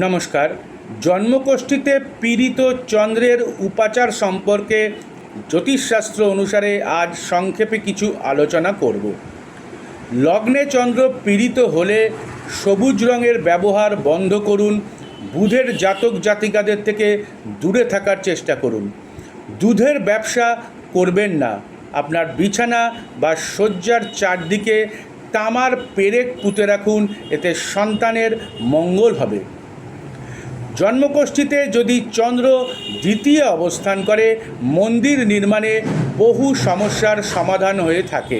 নমস্কার। জন্মকুষ্ঠিতে পীড়িত চন্দ্রের উপাচার সম্পর্কে জ্যোতিষশাস্ত্র অনুসারে আজ সংক্ষেপে কিছু আলোচনা করব। লগ্নে চন্দ্র পীড়িত হলে সবুজ রঙের ব্যবহার বন্ধ করুন। বুধের জাতক জাতিকাদের থেকে দূরে থাকার চেষ্টা করুন। দুধের ব্যবসা করবেন না। আপনার বিছানা বা শয্যার চারদিকে তামার পেরেক পুঁতে রাখুন, এতে সন্তানের মঙ্গল হবে। জন্মকুষ্ঠিতে যদি চন্দ্র দ্বিতীয় অবস্থান করে, মন্দির নির্মাণে বহু সমস্যার সমাধান হয়ে থাকে।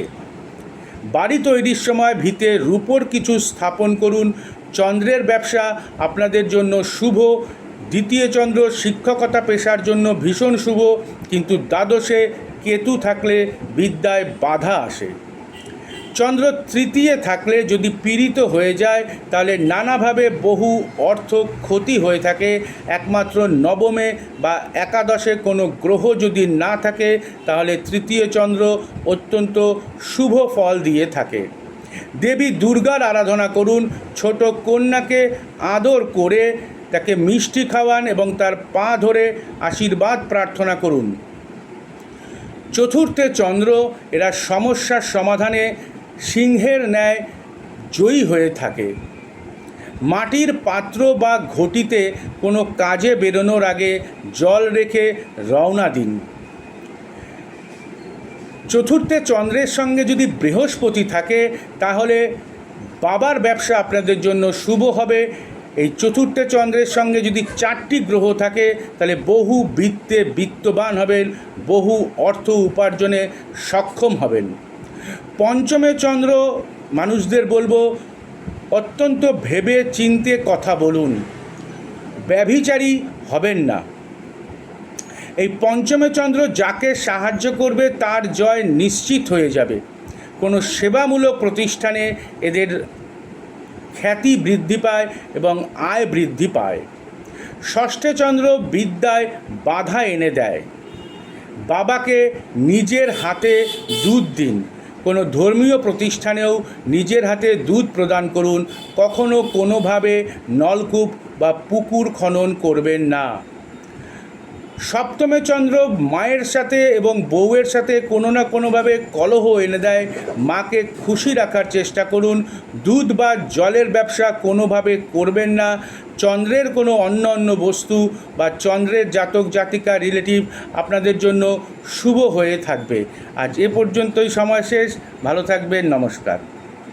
বাড়ি তৈরির সময় ভিতে রূপোর কিছু স্থাপন করুন। চন্দ্রের ব্যবসা আপনাদের জন্য শুভ। দ্বিতীয় চন্দ্র শিক্ষকতা পেশার জন্য ভীষণ শুভ, কিন্তু দ্বাদশে কেতু থাকলে বিদ্যায় বাধা আসে। চন্দ্র তৃতীয় থাকলে যদি পীড়িত হয়ে যায়, তাহলে নানাভাবে বহু অর্থ ক্ষতি হয়ে থাকে। একমাত্র নবমে বা একাদশে কোনো গ্রহ যদি না থাকে, তাহলে তৃতীয় চন্দ্র অত্যন্ত শুভ ফল দিয়ে থাকে। দেবী দুর্গার আরাধনা করুন। ছোট কন্যাকে আদর করে তাকে মিষ্টি খাওয়ান এবং তার পা ধরে আশীর্বাদ প্রার্থনা করুন। চতুর্থে চন্দ্র, এরা সমস্যার সমাধানে সিংহের ন্যায় জয়ী হয়ে থাকে। মাটির পাত্র বা ঘটিতে কোনো কাজে বেরোনোর আগে জল রেখে রওনা দিন। চতুর্থে চন্দ্রের সঙ্গে যদি বৃহস্পতি থাকে, তাহলে বাবার ব্যবসা আপনাদের জন্য শুভ হবে। এই চতুর্থে চন্দ্রের সঙ্গে যদি 4টি গ্রহ থাকে, তাহলে বহু বৃত্তে বিত্তবান হবেন, বহু অর্থ উপার্জনে সক্ষম হবেন। পঞ্চমে চন্দ্র মানুষদের বলবো, অত্যন্ত ভেবে চিন্তে কথা বলুন, ব্যভিচারী হবেন না। এই পঞ্চমে চন্দ্র যাকে সাহায্য করবে তার জয় নিশ্চিত হয়ে যাবে। কোনো সেবামূলক প্রতিষ্ঠানে এদের খ্যাতি বৃদ্ধি পায় এবং আয় বৃদ্ধি পায়। ষষ্ঠে চন্দ্র বিদ্যায় বাধা এনে দেয়। বাবাকে নিজের হাতে দুধ দিন। কোনো ধর্মীয় প্রতিষ্ঠানেও নিজের হাতে দুধ প্রদান করুন। কখনো কোনোভাবে নলকূপ বা পুকুর খনন করবেন না। সপ্তমে চন্দ্র মায়ের সাথে এবং বউয়ের সাথে কোনো না কোনোভাবে কলহ এনে দেয়। মাকে খুশি রাখার চেষ্টা করুন। দুধ বা জলের ব্যবসা কোনোভাবে করবেন না। চন্দ্রের কোনো অন্য বস্তু বা চন্দ্রের জাতক জাতিকা রিলেটিভ আপনাদের জন্য শুভ হয়ে থাকবে। আজ এ পর্যন্তই, সময় শেষ। ভালো থাকবেন। নমস্কার।